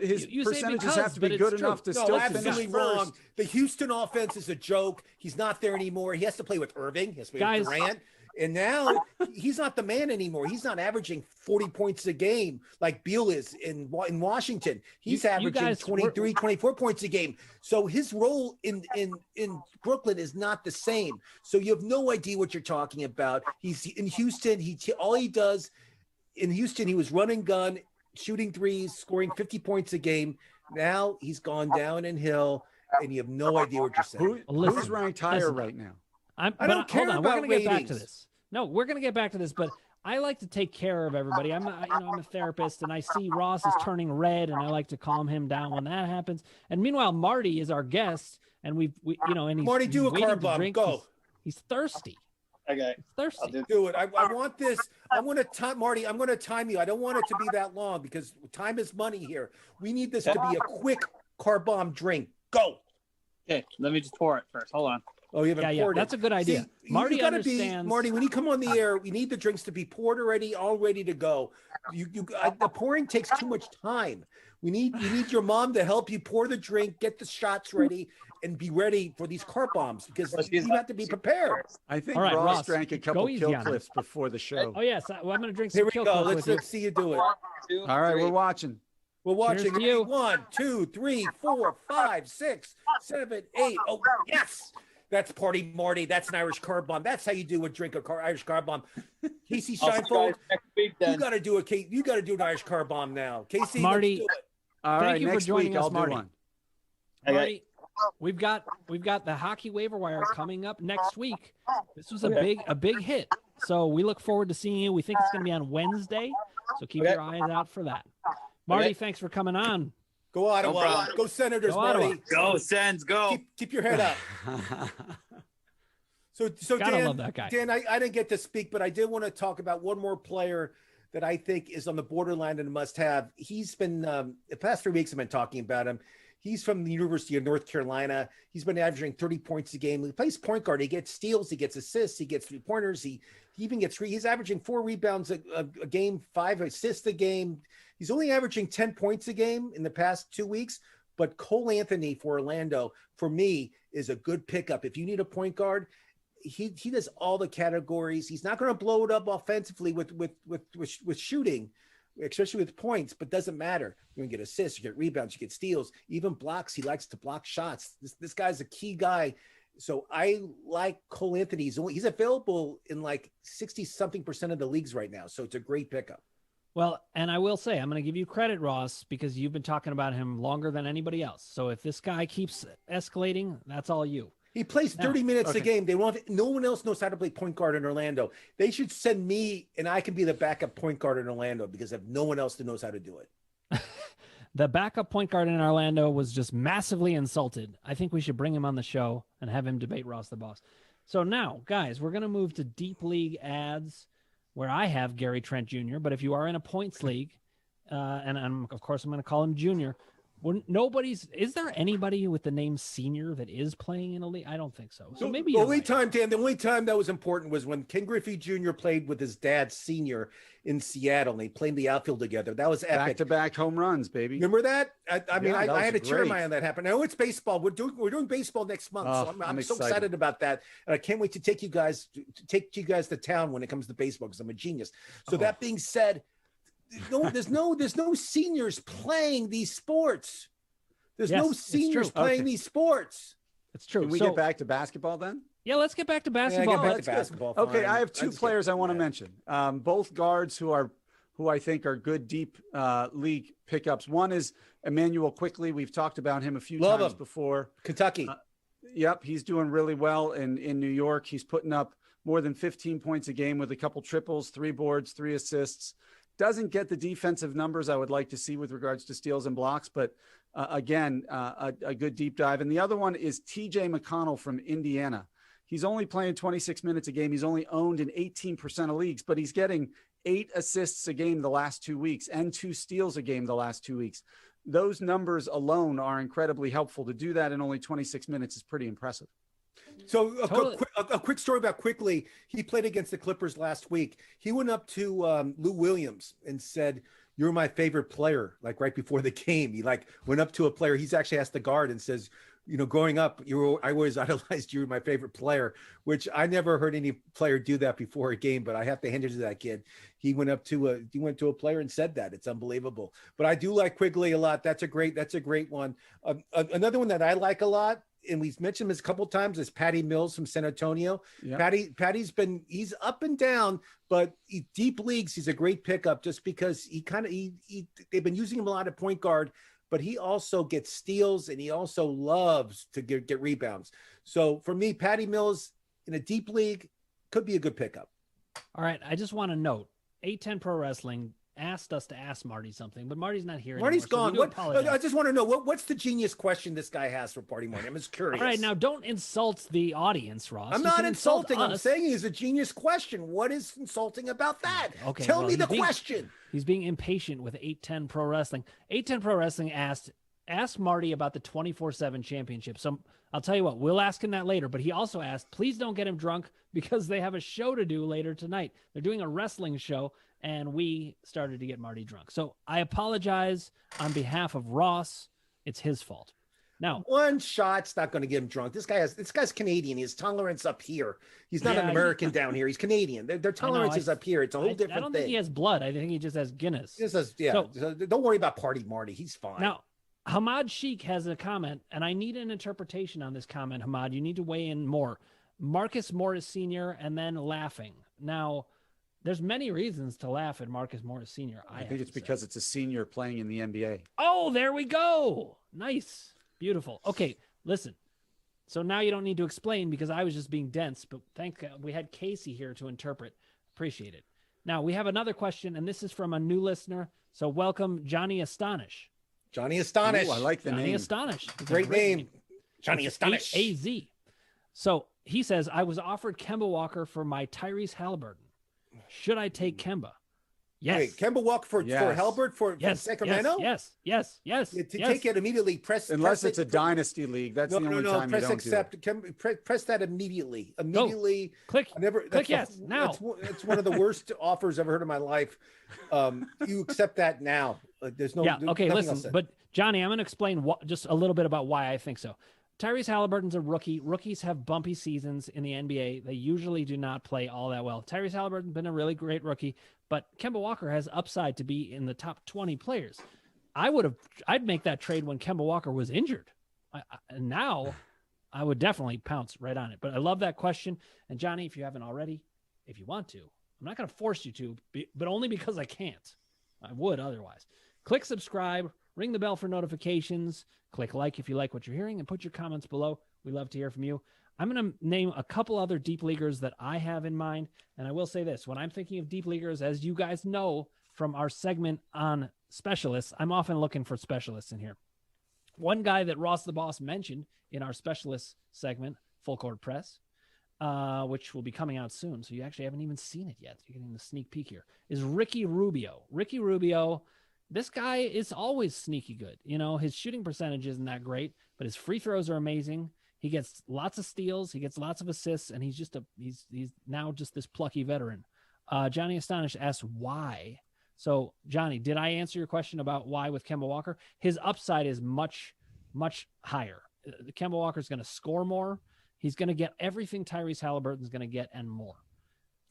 percentages have to be good enough to still absolutely finish wrong. first. The Houston offense is a joke. He's not there anymore. He has to play with Irving. He has to play with Durant. And now he's not the man anymore. He's not averaging 40 points a game like Beal is in Washington. He's averaging 23, 24 points a game. So his role in Brooklyn is not the same. So you have no idea what you're talking about. He's in Houston. All he does in Houston, he was run and gun, shooting threes, scoring 50 points a game. Now he's gone down and hill, and you have no idea what you're saying. Who's ranked higher right now? I don't care about we're going to ratings. get back to this. No, we're going to get back to this, but I like to take care of everybody. I'm a therapist, and I see Ross is turning red, and I like to calm him down when that happens. And meanwhile, Marty is our guest, and and he's Marty, do a car bomb. Go. He's thirsty. Okay. He's thirsty. Do it. I want this. I want to time, Marty. I'm going to time you. I don't want it to be that long because time is money here. We need this to be a quick car bomb drink. Go. Okay, let me just pour it first. Hold on. Oh, you haven't poured it. That's a good idea. See, Marty understands. Marty, when you come on the air, we need the drinks to be poured already, all ready to go. The pouring takes too much time. You need your mom to help you pour the drink, get the shots ready, and be ready for these car bombs because you have to be prepared. I think Ross drank a couple Kill Cliffs before the show. Oh yes, I'm going to drink some Here we Kill go. Cliff Let's see you do it. All right, we're watching. We're watching. Cheers to you. 1, 2, 3, 4, 5, 6, 7, 8. Oh yes. That's Party Marty. That's an Irish car bomb. That's how you do a drink Irish car bomb. Casey Scheinfeld, you got to do an Irish car bomb now. Casey, Marty, let's do it. All right, thank you for next joining week us, I'll Marty. do one. Marty, we've got the hockey waiver wire coming up next week. This was a big hit, so we look forward to seeing you. We think it's going to be on Wednesday, so keep your eyes out for that. Marty, thanks for coming on. Go Ottawa. Go Senators, Marty. Go Sens, go. Keep your head up. So Gotta Dan, love that guy. Dan, I didn't get to speak, but I did want to talk about one more player that I think is on the borderline and a must-have. He's been the past 3 weeks I've been talking about him. He's from the University of North Carolina. He's been averaging 30 points a game. He plays point guard. He gets steals. He gets assists. He gets 3-pointers. He even gets he's averaging 4 rebounds a game, 5 assists a game. He's only averaging 10 points a game in the past 2 weeks. But Cole Anthony for Orlando, for me, is a good pickup. If you need a point guard, he does all the categories. He's not going to blow it up offensively with shooting, especially with points, but doesn't matter. You're going to get assists, you get rebounds, you get steals, even blocks. He likes to block shots. This guy's a key guy. So I like Cole Anthony. He's available in like 60-something% of the leagues right now. So it's a great pickup. Well, and I will say, I'm going to give you credit, Ross, because you've been talking about him longer than anybody else. So if this guy keeps escalating, that's all you. He plays 30 minutes a game. No one else knows how to play point guard in Orlando. They should send me, and I can be the backup point guard in Orlando because I have no one else that knows how to do it. The backup point guard in Orlando was just massively insulted. I think we should bring him on the show and have him debate Ross the Boss. So now, guys, we're going to move to deep league ads where I have Gary Trent Jr., but if you are in a points league, of course I'm going to call him Junior, is there anybody with the name Senior that is playing in a league? I don't think so. So maybe the only time that was important was when Ken Griffey Jr. played with his dad Senior in Seattle, and they played the outfield together. That was epic. Back-to-back home runs, baby. Remember that? I had a cheer great. my on that happened. I know it's baseball. We're doing baseball next month, so I'm so excited about that, and I can't wait to take you guys to town when it comes to baseball because I'm a genius. So that being said. There's no seniors playing these sports. There's no seniors playing these sports. It's true. Can we get back to basketball then? Yeah, let's get back to basketball. Yeah, get back to basketball. Okay, I have 2 players I want to mention. Both guards who are who I think are good deep league pickups. One is Emmanuel Quickly. We've talked about him a few times before. Kentucky. Yep, he's doing really well in New York. He's putting up more than 15 points a game with a couple triples, 3 boards, 3 assists. Doesn't get the defensive numbers I would like to see with regards to steals and blocks, but again, a good deep dive. And the other one is TJ McConnell from Indiana. He's only playing 26 minutes a game. He's only owned in 18% of leagues, but he's getting 8 assists a game the last 2 weeks and 2 steals a game the last 2 weeks. Those numbers alone are incredibly helpful. To do that in only 26 minutes is pretty impressive. So a quick story about Quickly. He played against the Clippers last week. He went up to Lou Williams and said, "You're my favorite player," like right before the game. He like went up to a player. He's actually asked the guard and says, growing up, I always idolized you, my favorite player, which I never heard any player do that before a game, but I have to hand it to that kid. He went to a player and said that. It's unbelievable. But I do like Quigley a lot. That's a great one. Another one that I like a lot, and we've mentioned him a couple of times, is Patty Mills from San Antonio. Yep. He's up and down, but deep leagues, he's a great pickup just because they've been using him a lot at point guard, but he also gets steals and he also loves to get rebounds. So for me, Patty Mills in a deep league could be a good pickup. All right. I just want to note 810 Pro Wrestling asked us to ask Marty something, but Marty's not here. Marty's anymore, gone. I just want to know what's the genius question this guy has for Party Marty. I'm just curious. All right, now don't insult the audience, Ross. I'm not insulting. I'm saying he's a genius question. What is insulting about that? Okay, tell me the question. He's being impatient with 810 Pro Wrestling. 810 Pro Wrestling asked Marty about the 24/7 championship. So I'll tell you what, we'll ask him that later. But he also asked, please don't get him drunk because they have a show to do later tonight. They're doing a wrestling show, and we started to get Marty drunk. So I apologize on behalf of Ross. It's his fault. Now, one shot's not going to get him drunk. This guy's Canadian. His tolerance up here. He's not an American down here. He's Canadian. Their tolerance is up here. It's a whole different thing. I don't think he has blood. I think he just has Guinness. So don't worry about Party Marty. He's fine. Now, Hamad Sheikh has a comment, and I need an interpretation on this comment, Hamad. You need to weigh in more. Marcus Morris Sr. and then laughing. Now, there's many reasons to laugh at Marcus Morris Sr. I think it's because it's a senior playing in the NBA. Oh, there we go. Nice. Beautiful. Okay, listen. So now you don't need to explain because I was just being dense, but thank God we had Casey here to interpret. Appreciate it. Now we have another question, and this is from a new listener. So welcome, Johnny Astonish. Johnny Astonish. Ooh, I like the Johnny name. Astonish. Great name. Johnny Astonish. A-Z. So he says, I was offered Kemba Walker for my Tyrese Halliburton. Should I take Kemba? Yes. Wait, Kemba Walker for Halliburton for Sacramento? Yes. Take it immediately. Unless it's a dynasty league. That's the only time you don't accept. Press that immediately. Immediately. Click yes. Now. It's one of the worst offers I've ever heard in my life. You accept that now. There's no. Yeah. Okay. Listen, but Johnny, I'm going to explain just a little bit about why I think so. Tyrese Halliburton's a rookie. Rookies have bumpy seasons in the NBA. They usually do not play all that well. Tyrese Halliburton's been a really great rookie, but Kemba Walker has upside to be in the top 20 players. I'd make that trade when Kemba Walker was injured. And now I would definitely pounce right on it. But I love that question. And Johnny, if you haven't already, if you want to, I'm not going to force you to, but only because I can't. I would otherwise. Click subscribe, ring the bell for notifications, click like if you like what you're hearing, and put your comments below. We love to hear from you. I'm going to name a couple other deep leaguers that I have in mind. And I will say this, when I'm thinking of deep leaguers, as you guys know from our segment on specialists, I'm often looking for specialists in here. One guy that Ross the Boss mentioned in our specialist segment, Full Court Press, which will be coming out soon. So you actually haven't even seen it yet. You're getting the sneak peek here, is Ricky Rubio. Ricky Rubio, this guy is always sneaky good. You know, his shooting percentage isn't that great, but his free throws are amazing. He gets lots of steals. He gets lots of assists, and he's now just this plucky veteran. Johnny Astonish asks why. So, Johnny, did I answer your question about why with Kemba Walker? His upside is much, much higher. Kemba Walker is going to score more. He's going to get everything Tyrese Halliburton is going to get and more.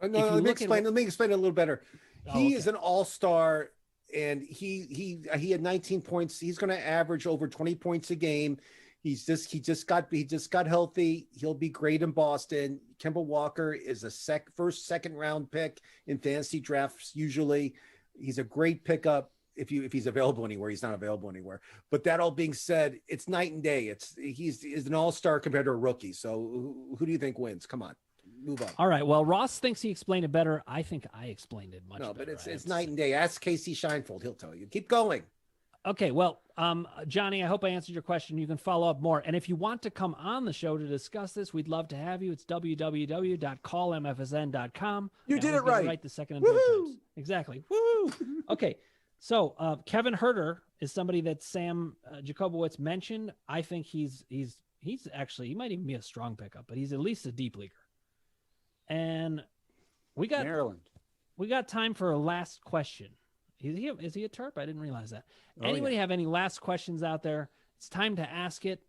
No, let me explain it a little better. He is an all-star. And he had 19 points. He's going to average over 20 points a game. He just got healthy. He'll be great in Boston. Kemba Walker is a second round pick in fantasy drafts usually. He's a great pickup if he's available anywhere. He's not available anywhere. But that all being said, it's night and day. He's an all-star compared to a rookie. So who do you think wins? Come on, move on. All right. Well, Ross thinks he explained it better. I think I explained it much better. No, but it's night and day. Ask Casey Scheinfeld. He'll tell you. Keep going. Okay, well, Johnny, I hope I answered your question. You can follow up more. And if you want to come on the show to discuss this, we'd love to have you. It's www.callmfsn.com. You did it right. Right the second and third times. Exactly. Woo! Okay, so Kevin Herter is somebody that Sam Jacobowitz mentioned. I think he's actually, he might even be a strong pickup, but he's at least a deep leaguer. And we got Maryland. We got time for a last question. Is he a Terp? I didn't realize that. Anybody have any last questions out there? It's time to ask it.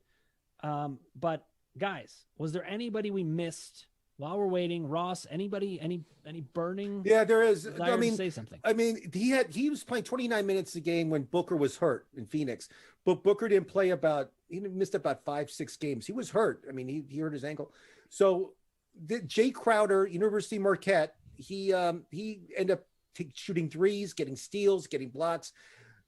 But guys, was there anybody we missed while we're waiting? Ross, anybody, any burning? Yeah, there is. I mean, say something. I mean, he was playing 29 minutes a game when Booker was hurt in Phoenix, but Booker didn't play he missed about 5-6 games. He was hurt. I mean, he hurt his ankle. So Jay Crowder, University Marquette, he ended up shooting threes, getting steals, getting blocks.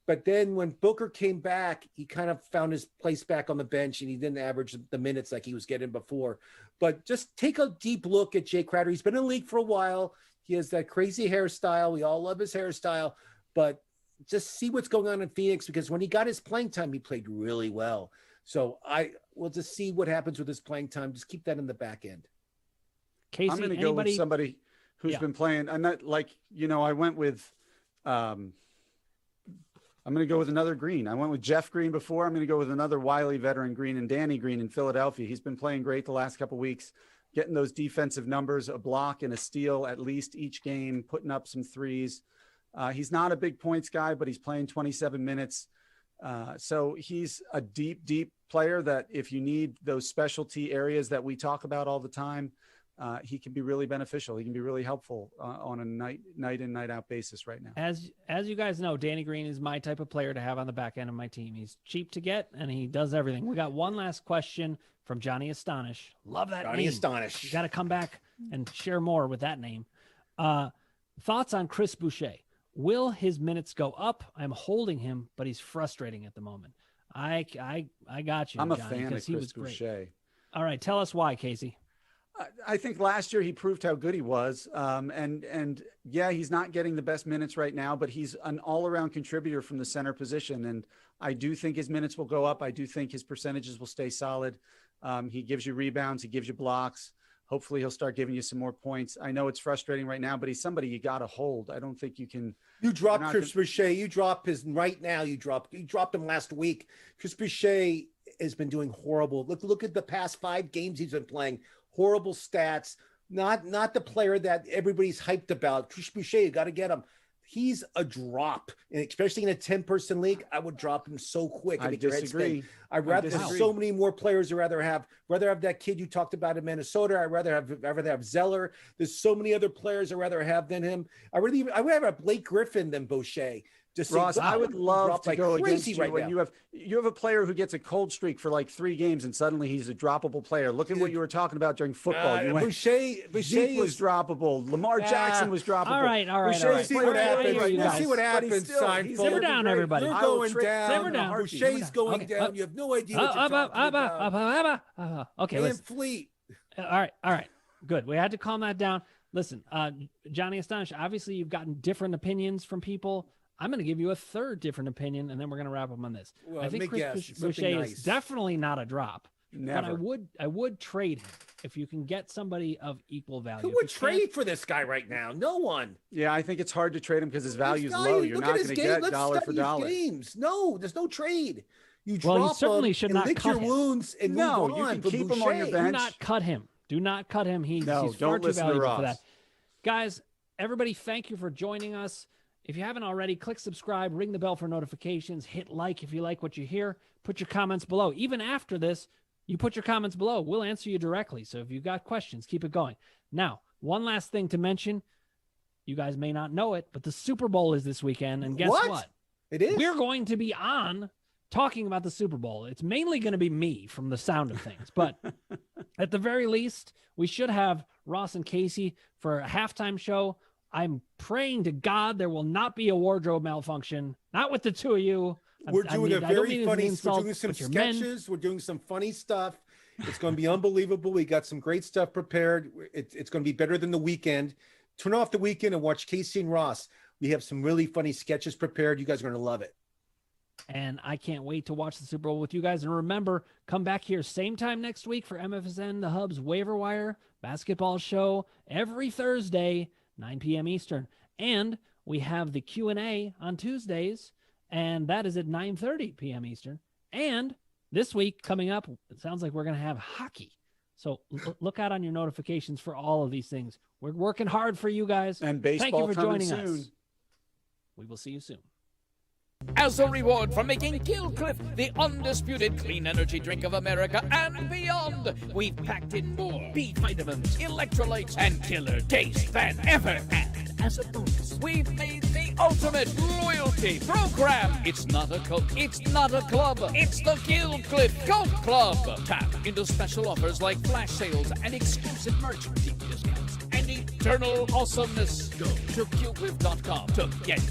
But then when Booker came back, he kind of found his place back on the bench and he didn't average the minutes like he was getting before. But just take a deep look at Jay Crowder. He's been in the league for a while. He has that crazy hairstyle. We all love his hairstyle, but just see what's going on in Phoenix, because when he got his playing time, he played really well. So we'll just see what happens with his playing time. Just keep that in the back end. Casey, I'm going to go with somebody who's been playing. I'm not I went with, I'm going to go with another Green. I went with Jeff Green before. I'm going to go with another wily veteran Green, and Danny Green in Philadelphia. He's been playing great the last couple of weeks, getting those defensive numbers, a block and a steal at least each game, putting up some threes. He's not a big points guy, but he's playing 27 minutes. So he's a deep player that if you need those specialty areas that we talk about all the time, he can be really beneficial. He can be really helpful on a night in, night out basis right now. As you guys know, Danny Green is my type of player to have on the back end of my team. He's cheap to get, and he does everything. We got one last question from Johnny Astonish. Love that Johnny name. Astonish. You got to come back and share more with that name. Thoughts on Chris Boucher? Will his minutes go up? I'm holding him, but he's frustrating at the moment. I got you. I'm a Johnny, fan of he Chris was great. Boucher. All right, tell us why, Casey. I think last year he proved how good he was. And yeah, he's not getting the best minutes right now, but he's an all-around contributor from the center position. And I do think his minutes will go up. I do think his percentages will stay solid. He gives you rebounds. He gives you blocks. Hopefully he'll start giving you some more points. I know it's frustrating right now, but he's somebody you got to hold. I don't think you can. You dropped Chris Boucher. You drop his right now. You dropped him last week. Chris Boucher has been doing horrible. Look at the past 5 games he's been playing. Horrible stats. Not the player that everybody's hyped about. Chris Boucher, you got to get him. He's a drop, and especially in a 10-person league, I would drop him so quick. I disagree. There's so many more players I'd rather have that kid you talked about in Minnesota. I'd rather have Zeller. There's so many other players I'd rather have than him. I would rather have Blake Griffin than Boucher. Ross, I would love to go against you right when now. you have a player who gets a cold streak for like 3 games and suddenly he's a droppable player. Look at what you were talking about during football. Boucher was droppable. Lamar Jackson was droppable. All right. Let's see what happens. Let's see what happens. Simmer down, everybody. You're going down. Simmer down. Boucher's going down. You have no idea what you're talking about. Okay, Van listen. Fleet. All right. Good. We had to calm that down. Listen, Johnny Astonish, obviously you've gotten different opinions from people. I'm going to give you a third different opinion, and then we're going to wrap up on this. Well, I think Chris Boucher is definitely not a drop. Never. But I would trade him if you can get somebody of equal value. Who would trade for this guy right now? No one. Yeah, I think it's hard to trade him because his value is low. You're not going to get dollar for dollar. Games. No, there's no trade. You well, drop you certainly should not lick cut your him. wounds and move on. You can keep him on your bench. Do not cut him. Do not cut him. He's far too valuable for that. Guys, everybody, thank you for joining us. If you haven't already, click subscribe, ring the bell for notifications, hit like if you like what you hear, put your comments below. Even after this, you put your comments below. We'll answer you directly. So if you've got questions, keep it going. Now, one last thing to mention. You guys may not know it, but the Super Bowl is this weekend. And guess what? It is. We're going to be on talking about the Super Bowl. It's mainly going to be me from the sound of things. But at the very least, we should have Ross and Casey for a halftime show. I'm praying to God there will not be a wardrobe malfunction. Not with the two of you. We're doing I don't mean we're it as an doing insult, some but you're men. sketches. We're doing some funny stuff. It's going to be unbelievable. We got some great stuff prepared. It's going to be better than the weekend. Turn off the weekend and watch Casey and Ross. We have some really funny sketches prepared. You guys are going to love it. And I can't wait to watch the Super Bowl with you guys. And remember, come back here same time next week for MFSN, the Hub's Waiver Wire basketball show every Thursday, 9 p.m. Eastern. And we have the Q&A on Tuesdays, and that is at 9:30 p.m. Eastern. And this week coming up, it sounds like we're going to have hockey. So look out on your notifications for all of these things. We're working hard for you guys. And baseball Thank you for coming joining soon. us. We will see you soon. As a reward for making Gilcliff the undisputed clean energy drink of America and beyond, we've packed in more B vitamins, electrolytes, and killer taste than ever. And as a bonus, we've made the ultimate loyalty program. It's not a cult, it's not a club, it's the Gilcliff Cult Club. Tap into special offers like flash sales and exclusive merch, deep discounts, and eternal awesomeness. Go to Gilcliff.com to get